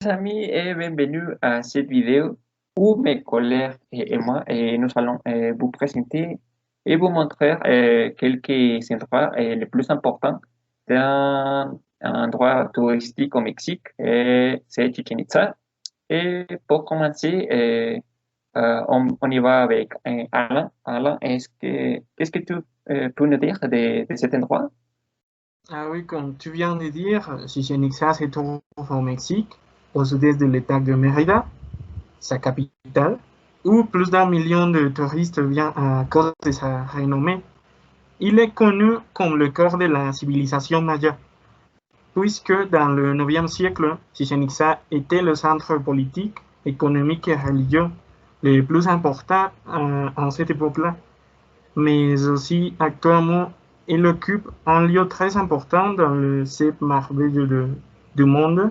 amis et bienvenue à cette vidéo où mes collègues et moi nous allons vous présenter et vous montrer quelques endroits les plus importants d'un endroit touristique au Mexique, c'est Chichén Itzá. Et pour commencer, on y va avec Alain. Alain, qu'est-ce que tu peux nous dire de cet endroit? Ah oui, comme tu viens de dire, Chichén Itzá se trouve au Mexique, au sud-est de l'État de Mérida, sa capitale, où plus d'un million de touristes viennent à cause de sa renommée. Il est connu comme le cœur de la civilisation maya, puisque dans le 9e siècle, Chichén Itzá était le centre politique, économique et religieux le plus important en cette époque-là. Mais aussi actuellement, il occupe un lieu très important dans le sept merveilles du monde.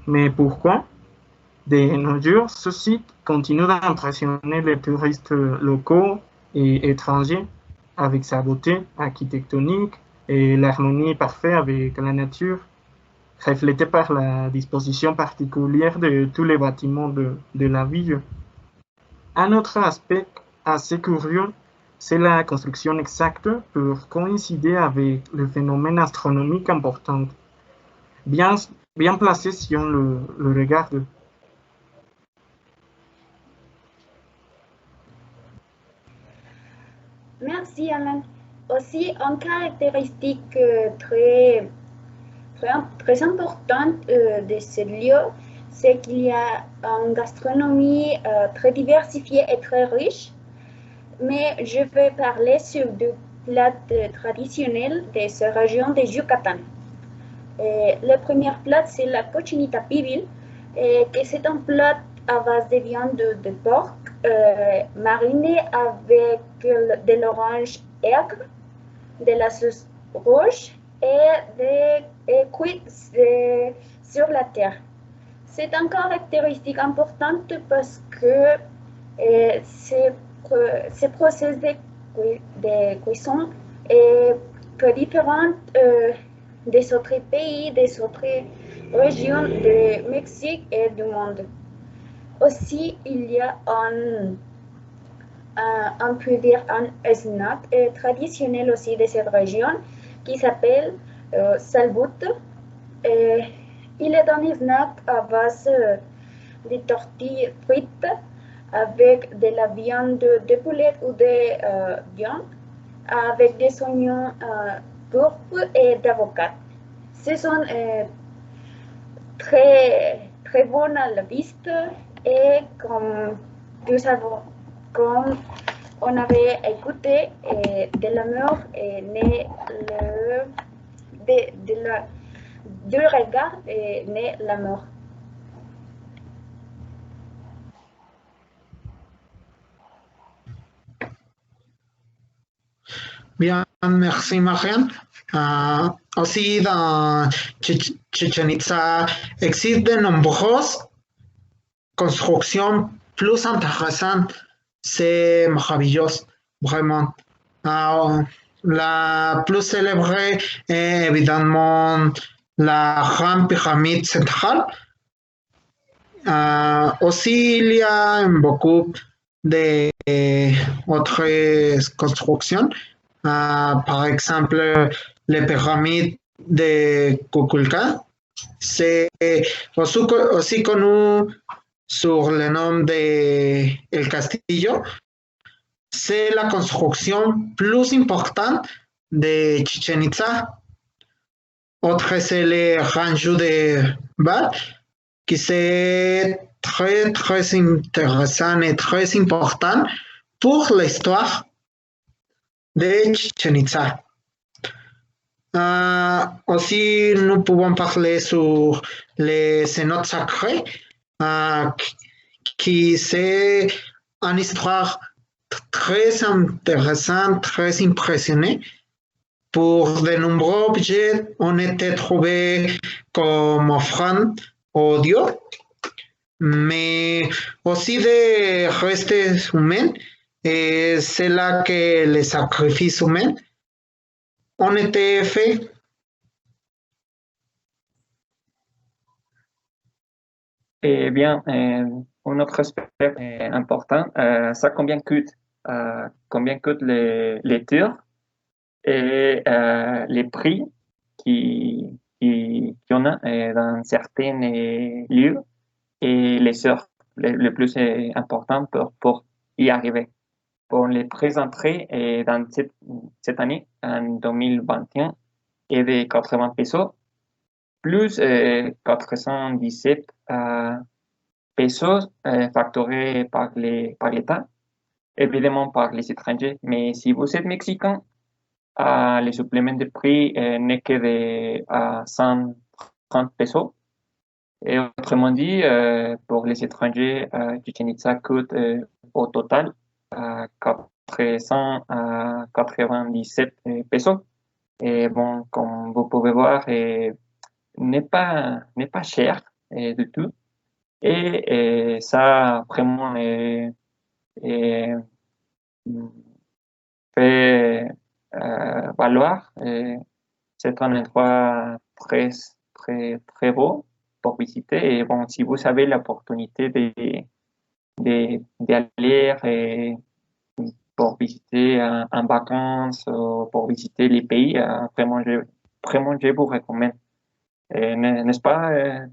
Mais pourquoi? De nos jours, ce site continue d'impressionner les touristes locaux et étrangers avec sa beauté architectonique et l'harmonie parfaite avec la nature, reflétée par la disposition particulière de tous les bâtiments de la ville. Un autre aspect assez curieux, c'est la construction exacte pour coïncider avec le phénomène astronomique important, bien, bien placé si on le regarde. Merci Alain. Aussi, une caractéristique très importante de ce lieu, c'est qu'il y a une gastronomie très diversifiée et très riche. Mais je vais parler sur deux plats traditionnels de cette région de Yucatan. Le premier plat, c'est la cochinita pibil, que c'est un plat à base de viande de porc mariné avec de l'orange aigre, de la sauce rouge et cuit sur la terre. C'est une caractéristique importante parce que ce processus de cuisson est peu différent des autres pays, des autres régions du Mexique et du monde. Aussi, il y a on peut dire un snack traditionnel aussi de cette région qui s'appelle salbut. Il est un snack à base de tortilles frites avec de la viande de poulet ou de viande, avec des oignons pourpres et d'avocat. Ce sont très bons à la vue et comme nous savons, comme on avait écouté, de l'amour est né du regard est né l'amour. Bien, merci Marianne. Aussi, dans Chichén Itzá existent de nombreuses constructions plus intéressantes. C'est merveilleux, vraiment. La plus célèbre est évidemment la grande pyramide centrale. Aussi, il y a beaucoup d'autres constructions. Par exemple, les pyramides de Kukulka, c'est aussi connu sur le nom de El Castillo. C'est la construction plus importante de Chichén Itzá. Autre, c'est le Rancho de Bal, qui c'est très intéressant et très important pour l'histoire de Chichén Itzá. Aussi, nous pouvons parler sur les cénotes sacrées, qui c'est une histoire très intéressante, très impressionnante. Pour de nombreux objets ont été trouvés comme offrandes au Dieu, mais aussi des restes humains, et c'est là que les sacrifices humains ont été faits. Eh bien, un autre aspect important, ça combien coûtent les tours et les prix qui en a dans certains lieux et les heures les plus importantes pour y arriver. Pour les prix d'entrée dans cette année, en 2021, est de 80 pesos, plus 417 pesos facturés par l'État, évidemment par les étrangers. Mais si vous êtes mexicain, le supplément de prix n'est que de 130 pesos. Et autrement dit, pour les étrangers, Chichen Itza coûte au total 497 pesos. Et bon, comme vous pouvez voir, n'est pas cher du tout. Et ça vraiment est, fait valoir. C'est un endroit très beau pour visiter. Et bon, si vous avez l'opportunité d'aller pour visiter en vacances ou pour visiter les pays, vraiment, je vous recommande. N'est-ce pas,